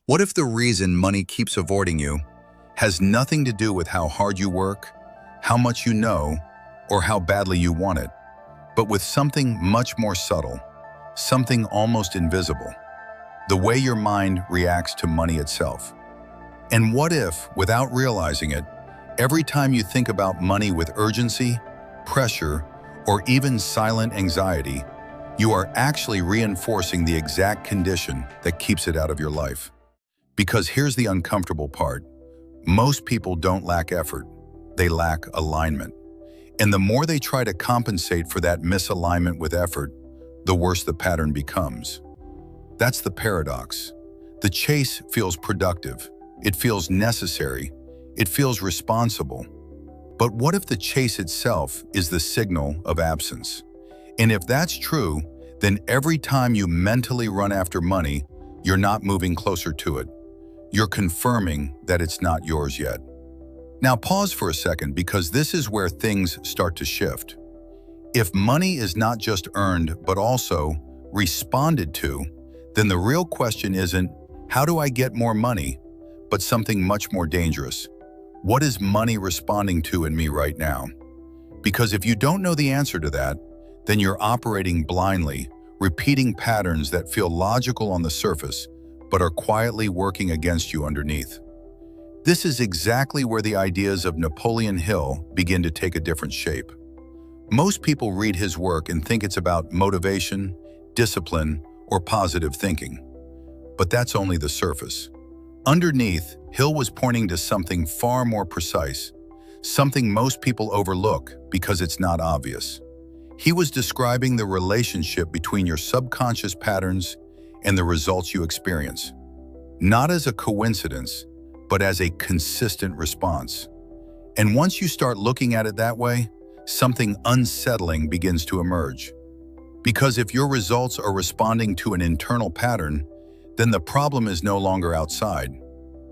What if the reason money keeps avoiding you has nothing to do with how hard you work, how much you know, or how badly you want it, but with something much more subtle, something almost invisible, the way your mind reacts to money itself? And what if, without realizing it, every time you think about money with urgency, pressure, or even silent anxiety, you are actually reinforcing the exact condition that keeps it out of your life? Because here's the uncomfortable part. Most people don't lack effort. They lack alignment. And the more they try to compensate for that misalignment with effort, the worse the pattern becomes. That's the paradox. The chase feels productive. It feels necessary. It feels responsible. But what if the chase itself is the signal of absence? And if that's true, then every time you mentally run after money, you're not moving closer to it. You're confirming that it's not yours yet. Now pause for a second, because this is where things start to shift. If money is not just earned, but also responded to, then the real question isn't, how do I get more money? But something much more dangerous. What is money responding to in me right now? Because if you don't know the answer to that, then you're operating blindly, repeating patterns that feel logical on the surface, but are quietly working against you underneath. This is exactly where the ideas of Napoleon Hill begin to take a different shape. Most people read his work and think it's about motivation, discipline, or positive thinking. But that's only the surface. Underneath, Hill was pointing to something far more precise, something most people overlook because it's not obvious. He was describing the relationship between your subconscious patterns and the results you experience, not as a coincidence, but as a consistent response. And once you start looking at it that way, something unsettling begins to emerge. Because if your results are responding to an internal pattern, then the problem is no longer outside.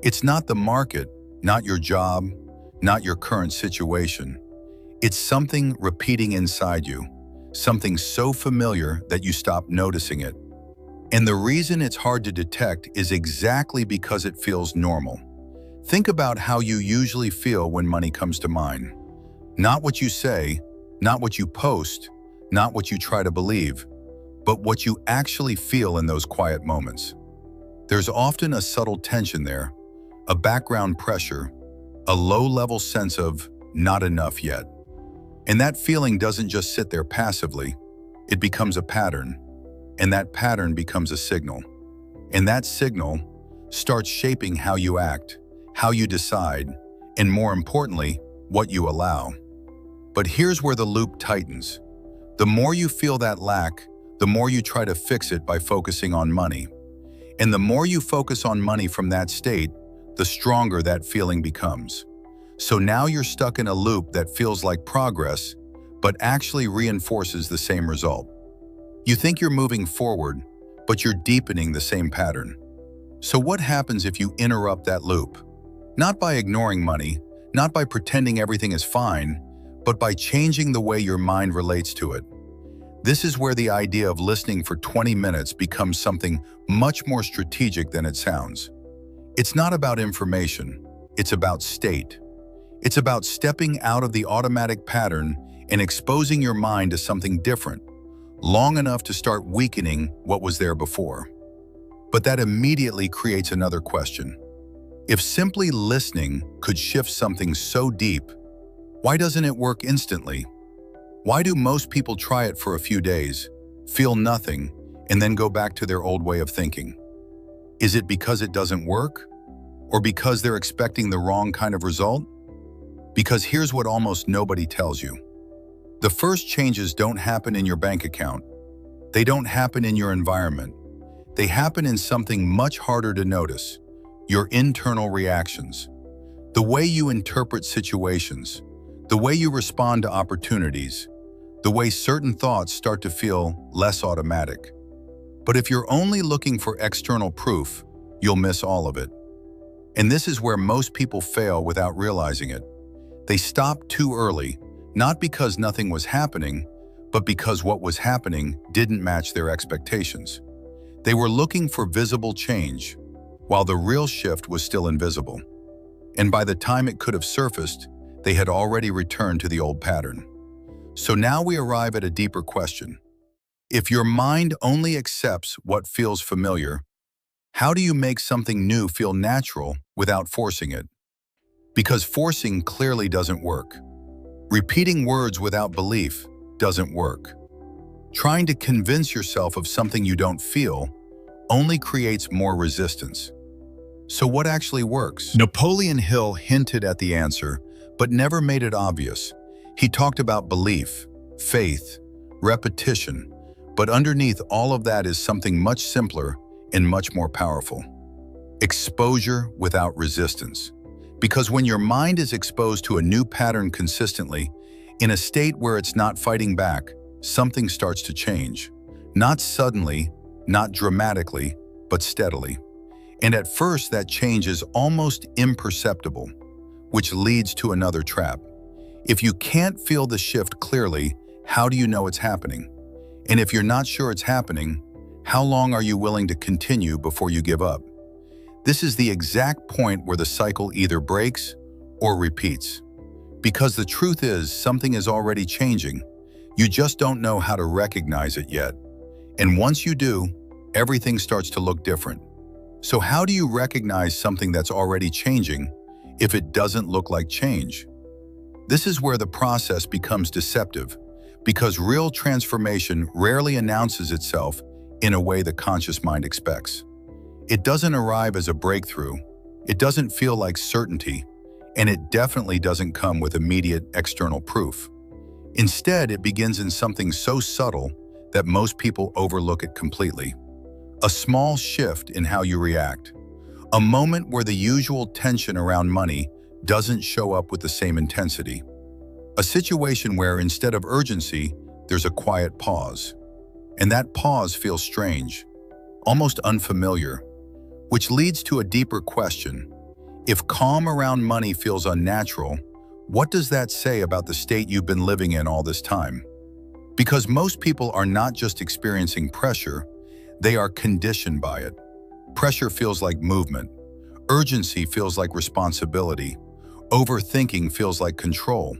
It's not the market, not your job, not your current situation. It's something repeating inside you, something so familiar that you stop noticing it. And the reason it's hard to detect is exactly because it feels normal. Think about how you usually feel when money comes to mind. Not what you say, not what you post, not what you try to believe, but what you actually feel in those quiet moments. There's often a subtle tension there, a background pressure, a low-level sense of not enough yet. And that feeling doesn't just sit there passively, it becomes a pattern. And that pattern becomes a signal. And that signal starts shaping how you act, how you decide, and more importantly, what you allow. But here's where the loop tightens. The more you feel that lack, the more you try to fix it by focusing on money. And the more you focus on money from that state, the stronger that feeling becomes. So now you're stuck in a loop that feels like progress, but actually reinforces the same result. You think you're moving forward, but you're deepening the same pattern. So what happens if you interrupt that loop? Not by ignoring money, not by pretending everything is fine, but by changing the way your mind relates to it. This is where the idea of listening for 20 minutes becomes something much more strategic than it sounds. It's not about information, it's about state. It's about stepping out of the automatic pattern and exposing your mind to something different, long enough to start weakening what was there before. But that immediately creates another question. If simply listening could shift something so deep, why doesn't it work instantly? Why do most people try it for a few days, feel nothing, and then go back to their old way of thinking? Is it because it doesn't work? Or because they're expecting the wrong kind of result? Because here's what almost nobody tells you. The first changes don't happen in your bank account. They don't happen in your environment. They happen in something much harder to notice: your internal reactions. The way you interpret situations, the way you respond to opportunities, the way certain thoughts start to feel less automatic. But if you're only looking for external proof, you'll miss all of it. And this is where most people fail without realizing it. They stop too early, not because nothing was happening, but because what was happening didn't match their expectations. They were looking for visible change, while the real shift was still invisible. And by the time it could have surfaced, they had already returned to the old pattern. So now we arrive at a deeper question. If your mind only accepts what feels familiar, how do you make something new feel natural without forcing it? Because forcing clearly doesn't work. Repeating words without belief doesn't work. Trying to convince yourself of something you don't feel only creates more resistance. So what actually works? Napoleon Hill hinted at the answer, but never made it obvious. He talked about belief, faith, repetition, but underneath all of that is something much simpler and much more powerful. Exposure without resistance. Because when your mind is exposed to a new pattern consistently, in a state where it's not fighting back, something starts to change. Not suddenly, not dramatically, but steadily. And at first that change is almost imperceptible, which leads to another trap. If you can't feel the shift clearly, how do you know it's happening? And if you're not sure it's happening, how long are you willing to continue before you give up? This is the exact point where the cycle either breaks or repeats. Because the truth is, something is already changing. You just don't know how to recognize it yet. And once you do, everything starts to look different. So how do you recognize something that's already changing if it doesn't look like change? This is where the process becomes deceptive, because real transformation rarely announces itself in a way the conscious mind expects. It doesn't arrive as a breakthrough, it doesn't feel like certainty, and it definitely doesn't come with immediate external proof. Instead, it begins in something so subtle that most people overlook it completely. A small shift in how you react. A moment where the usual tension around money doesn't show up with the same intensity. A situation where instead of urgency, there's a quiet pause. And that pause feels strange, almost unfamiliar, which leads to a deeper question. If calm around money feels unnatural, what does that say about the state you've been living in all this time? Because most people are not just experiencing pressure, they are conditioned by it. Pressure feels like movement. Urgency feels like responsibility. Overthinking feels like control.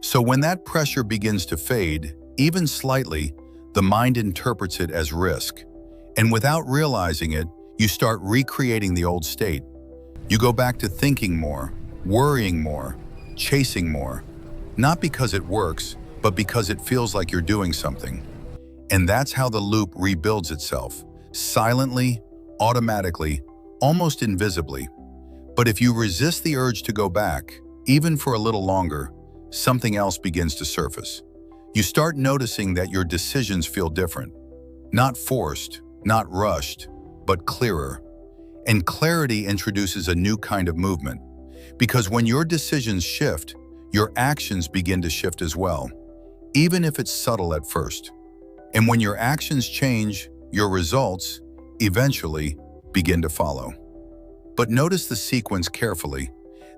So when that pressure begins to fade, even slightly, the mind interprets it as risk. And without realizing it, you start recreating the old state. You go back to thinking more, worrying more, chasing more. Not because it works, but because it feels like you're doing something. And that's how the loop rebuilds itself, silently, automatically, almost invisibly. But if you resist the urge to go back, even for a little longer, something else begins to surface. You start noticing that your decisions feel different. Not forced, not rushed, but clearer. And clarity introduces a new kind of movement. Because when your decisions shift, your actions begin to shift as well, even if it's subtle at first. And when your actions change, your results, eventually, begin to follow. But notice the sequence carefully.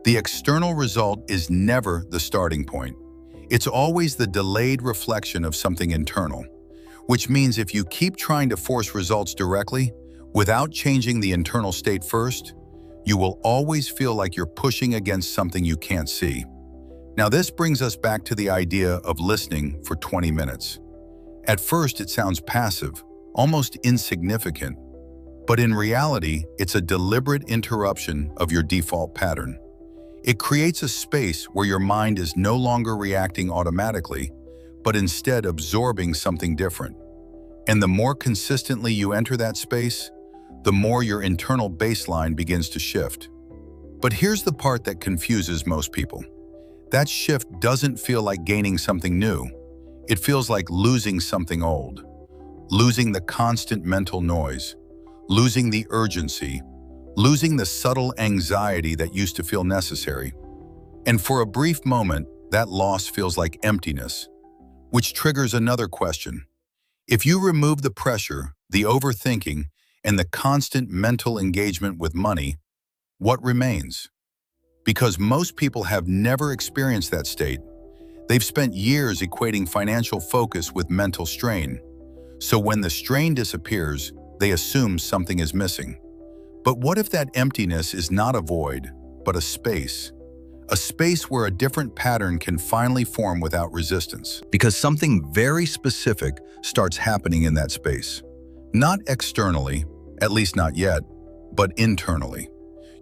The external result is never the starting point. It's always the delayed reflection of something internal, which means if you keep trying to force results directly, without changing the internal state first, you will always feel like you're pushing against something you can't see. Now this brings us back to the idea of listening for 20 minutes. At first it sounds passive, almost insignificant, but in reality, it's a deliberate interruption of your default pattern. It creates a space where your mind is no longer reacting automatically, but instead absorbing something different. And the more consistently you enter that space, the more your internal baseline begins to shift. But here's the part that confuses most people. That shift doesn't feel like gaining something new. It feels like losing something old. Losing the constant mental noise. Losing the urgency. Losing the subtle anxiety that used to feel necessary. And for a brief moment, that loss feels like emptiness, which triggers another question. If you remove the pressure, the overthinking, and the constant mental engagement with money, what remains? Because most people have never experienced that state. They've spent years equating financial focus with mental strain. So when the strain disappears, they assume something is missing. But what if that emptiness is not a void, but a space? A space where a different pattern can finally form without resistance. Because something very specific starts happening in that space. Not externally, at least not yet, but internally.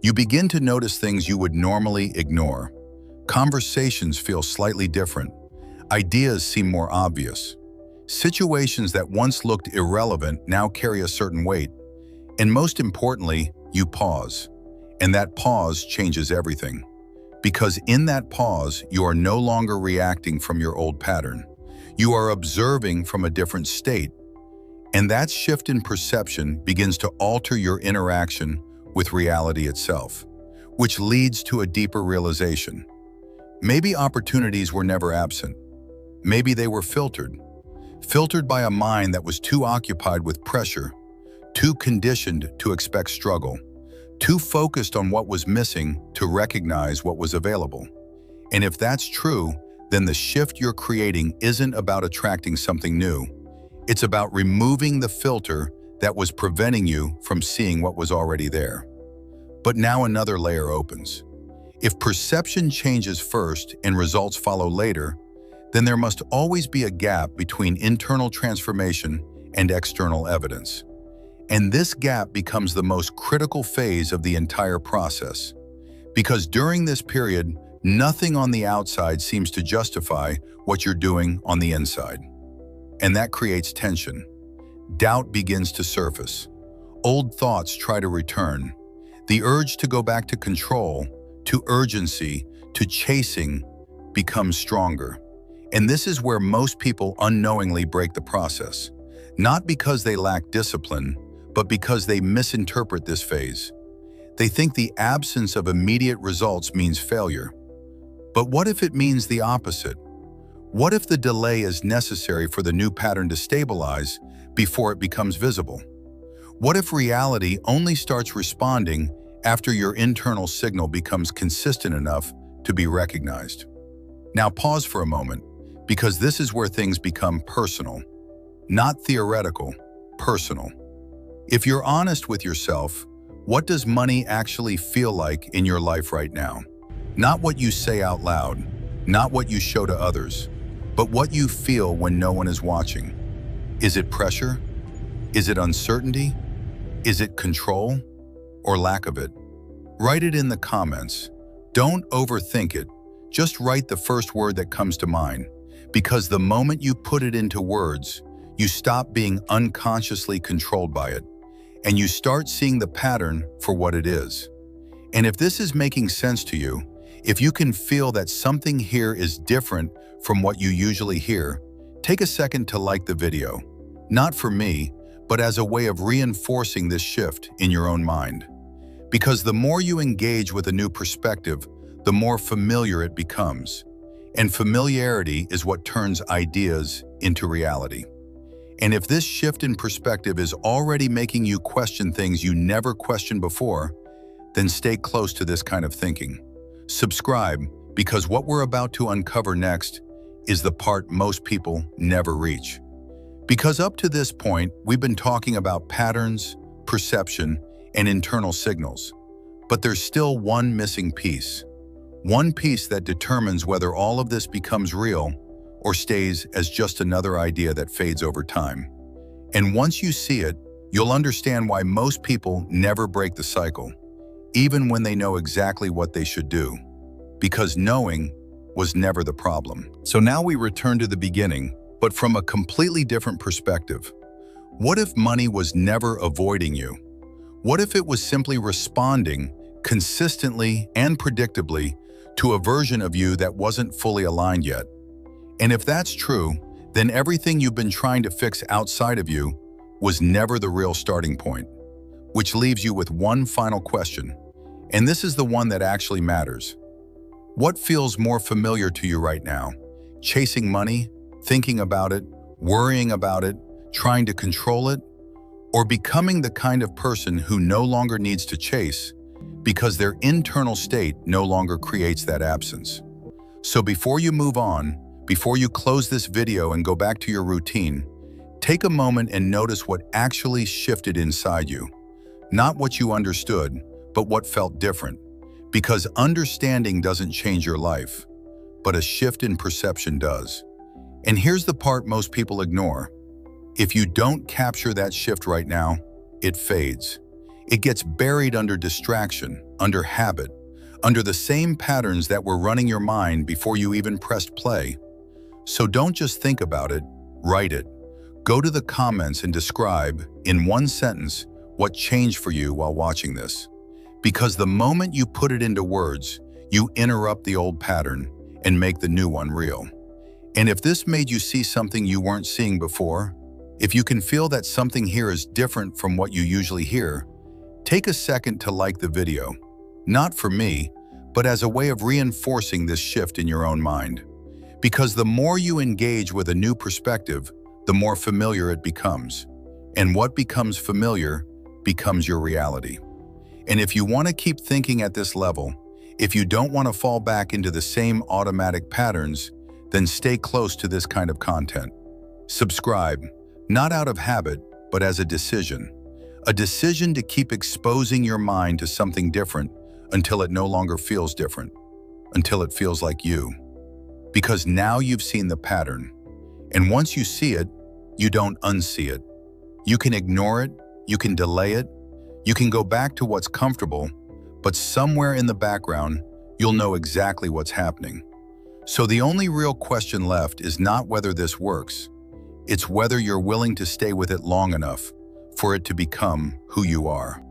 You begin to notice things you would normally ignore. Conversations feel slightly different. Ideas seem more obvious. Situations that once looked irrelevant now carry a certain weight. And most importantly, you pause. And that pause changes everything. Because in that pause, you are no longer reacting from your old pattern. You are observing from a different state. And that shift in perception begins to alter your interaction with reality itself, which leads to a deeper realization. Maybe opportunities were never absent. Maybe they were filtered by a mind that was too occupied with pressure, too conditioned to expect struggle, too focused on what was missing to recognize what was available. And if that's true, then the shift you're creating isn't about attracting something new. It's about removing the filter that was preventing you from seeing what was already there. But now another layer opens. If perception changes first and results follow later, then there must always be a gap between internal transformation and external evidence. And this gap becomes the most critical phase of the entire process. Because during this period, nothing on the outside seems to justify what you're doing on the inside. And that creates tension. Doubt begins to surface. Old thoughts try to return. The urge to go back to control, to urgency, to chasing becomes stronger. And this is where most people unknowingly break the process. Not because they lack discipline, but because they misinterpret this phase. They think the absence of immediate results means failure. But what if it means the opposite? What if the delay is necessary for the new pattern to stabilize before it becomes visible? What if reality only starts responding after your internal signal becomes consistent enough to be recognized? Now pause for a moment, because this is where things become personal. Not theoretical, personal. If you're honest with yourself, what does money actually feel like in your life right now? Not what you say out loud, not what you show to others, but what you feel when no one is watching. Is it pressure? Is it uncertainty? Is it control? Or lack of it? Write it in the comments. Don't overthink it. Just write the first word that comes to mind, because the moment you put it into words, you stop being unconsciously controlled by it, and you start seeing the pattern for what it is. And if this is making sense to you, if you can feel that something here is different from what you usually hear, take a second to like the video. Not for me, but as a way of reinforcing this shift in your own mind. Because the more you engage with a new perspective, the more familiar it becomes. And familiarity is what turns ideas into reality. And if this shift in perspective is already making you question things you never questioned before, then stay close to this kind of thinking. Subscribe, because what we're about to uncover next is the part most people never reach. Because up to this point, we've been talking about patterns, perception, and internal signals. But there's still one missing piece. One piece that determines whether all of this becomes real or stays as just another idea that fades over time. And once you see it, you'll understand why most people never break the cycle, even when they know exactly what they should do. Because knowing was never the problem. So now we return to the beginning, but from a completely different perspective. What if money was never avoiding you? What if it was simply responding consistently and predictably to a version of you that wasn't fully aligned yet? And if that's true, then everything you've been trying to fix outside of you was never the real starting point. Which leaves you with one final question. And this is the one that actually matters. What feels more familiar to you right now? Chasing money, thinking about it, worrying about it, trying to control it? Or becoming the kind of person who no longer needs to chase because their internal state no longer creates that absence? So before you move on, before you close this video and go back to your routine, take a moment and notice what actually shifted inside you. Not what you understood, but what felt different. Because understanding doesn't change your life, but a shift in perception does. And here's the part most people ignore. If you don't capture that shift right now, it fades. It gets buried under distraction, under habit, under the same patterns that were running your mind before you even pressed play. So don't just think about it, write it. Go to the comments and describe, in one sentence, what changed for you while watching this. Because the moment you put it into words, you interrupt the old pattern and make the new one real. And if this made you see something you weren't seeing before, if you can feel that something here is different from what you usually hear, take a second to like the video. Not for me, but as a way of reinforcing this shift in your own mind. Because the more you engage with a new perspective, the more familiar it becomes. And what becomes familiar becomes your reality. And if you want to keep thinking at this level, if you don't want to fall back into the same automatic patterns, then stay close to this kind of content. Subscribe, not out of habit, but as a decision. A decision to keep exposing your mind to something different until it no longer feels different, until it feels like you. Because now you've seen the pattern. And once you see it, you don't unsee it. You can ignore it, you can delay it, you can go back to what's comfortable, but somewhere in the background, you'll know exactly what's happening. So the only real question left is not whether this works. It's whether you're willing to stay with it long enough for it to become who you are.